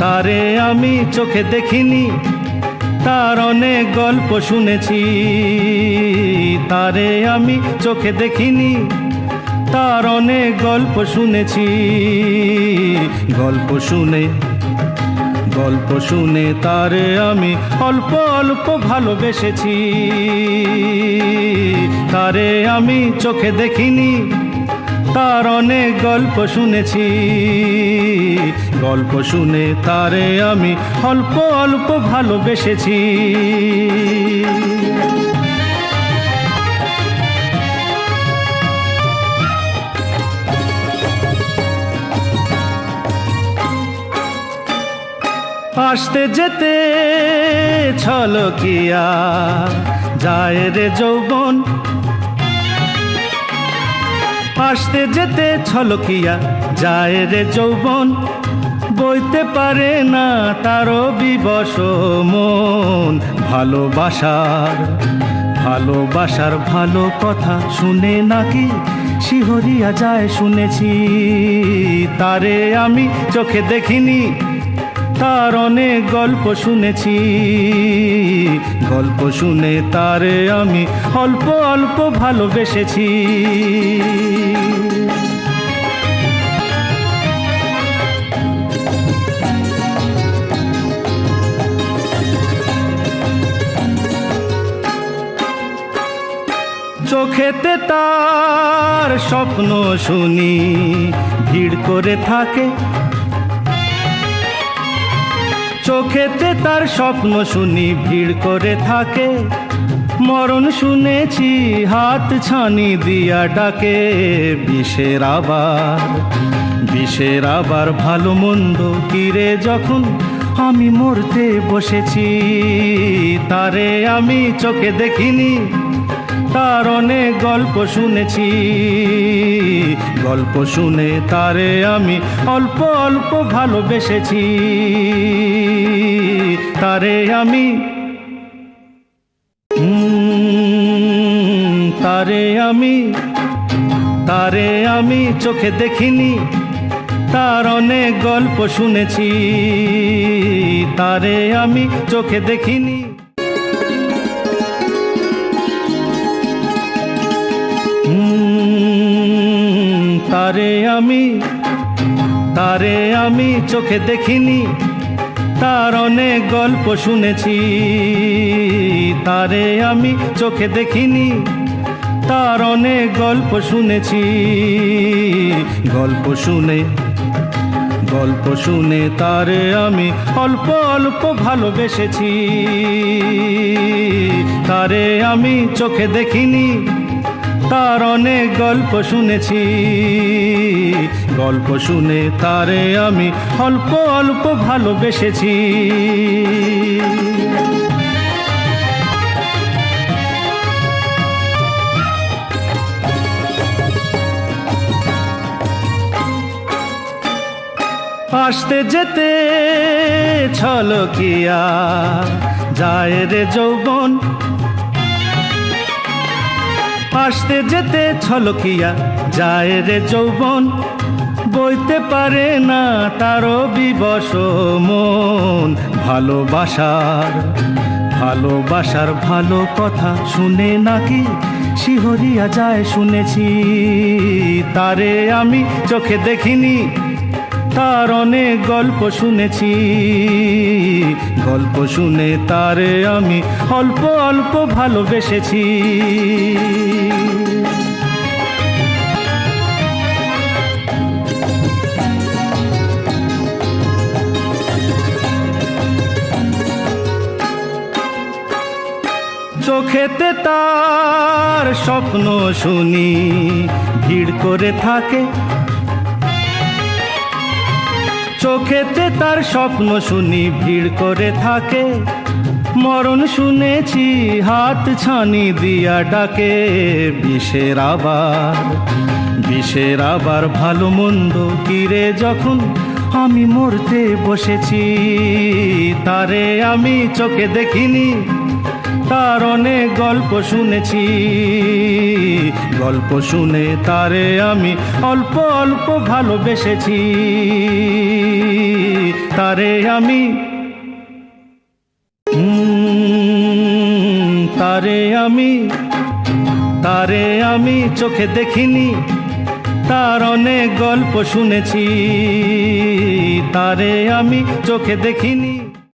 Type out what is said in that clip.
তারে আমি চোখে দেখিনি, তার অনেক গল্প শুনেছি। তারে আমি চোখে দেখিনি, তার অনেক গল্প শুনেছি। গল্প শুনে তারে আমি অল্প অল্প ভালোবেসেছি। তারে আমি চোখে দেখিনি, তার অনেক গল্প শুনেছি। গল্প শুনে তারে আমি অল্প অল্প ভালোবেসেছি। আসতে যেতে ছলকিয়া যায় রে যৌবন, আসতে যেতে ছলকিয়া যায় রে যৌবন। বইতে পারে না তারও বিবশ মন। ভালোবাসার ভালো কথা শুনে নাকি শিহরিয়া যায় শুনেছি। তারে আমি চোখে দেখিনি, তার অনেক গল্প শুনেছি। গল্প শুনে তারে আমি অল্প অল্প ভালোবেসেছি। চোখেতে তার স্বপ্ন শুনি ভিড় করে থাকে। চোখেতে তার স্বপ্ন শুনি ভিড় করে থাকে। মরণ শুনেছি হাত ছানি দিয়া ডাকে। বিষের আবার ভালো মন্দ কিরে যখন আমি মরতে বসেছি। তারে আমি চোখে দেখিনি, তার অনেক গল্প শুনেছি। গল্প শুনে তারে আমি অল্প অল্প ভালোবেসেছি। তারে আমি চোখে দেখিনি, তার অনেক গল্প শুনেছি। তারে আমি চোখে দেখিনি। তারে আমি চোখে দেখিনি, তার অনেক গল্প শুনেছি। তারে আমি চোখে দেখিনি, তার অনেক গল্প শুনেছি। গল্প শুনে তারে আমি অল্প অল্প ভালোবেসেছি। তারে আমি চোখে দেখিনি, তার অনেক গল্প শুনেছি। গল্প শুনে তারে আমি অল্প অল্প ভালোবেসেছি। আসতে যেতে ছলকিয়া যায় রে যৌবন, আসতে যেতে ছলকিয়া যায় রে যৌবন। বইতে পারে না তারও বিবশ মন। ভালোবাসার ভালো কথা শুনে নাকি শিহরিয়া যায় শুনেছি। তারে আমি চোখে দেখিনি, তার অনেক গল্প শুনেছি। গল্প শুনে তারে আমি অল্প অল্প ভালোবেসেছি। চোখেতে তার স্বপ্ন শুনি ভিড় করে থাকে। চোখেতে তার স্বপ্ন শুনি ভিড় করে থাকে। মরণ শুনেছি হাত ছানি দিয়া ডাকে। বিষের আবার ভালো মন্দ কিরে যখন আমি মরতে বসেছি। তারে আমি চোখে দেখিনি, তার অনেক গল্প শুনেছি। গল্প শুনে তারে আমি অল্প অল্প ভালোবেসেছি। তারে আমি তারে আমি চোখে দেখিনি, তার অনেক গল্প শুনেছি। তারে আমি চোখে দেখিনি।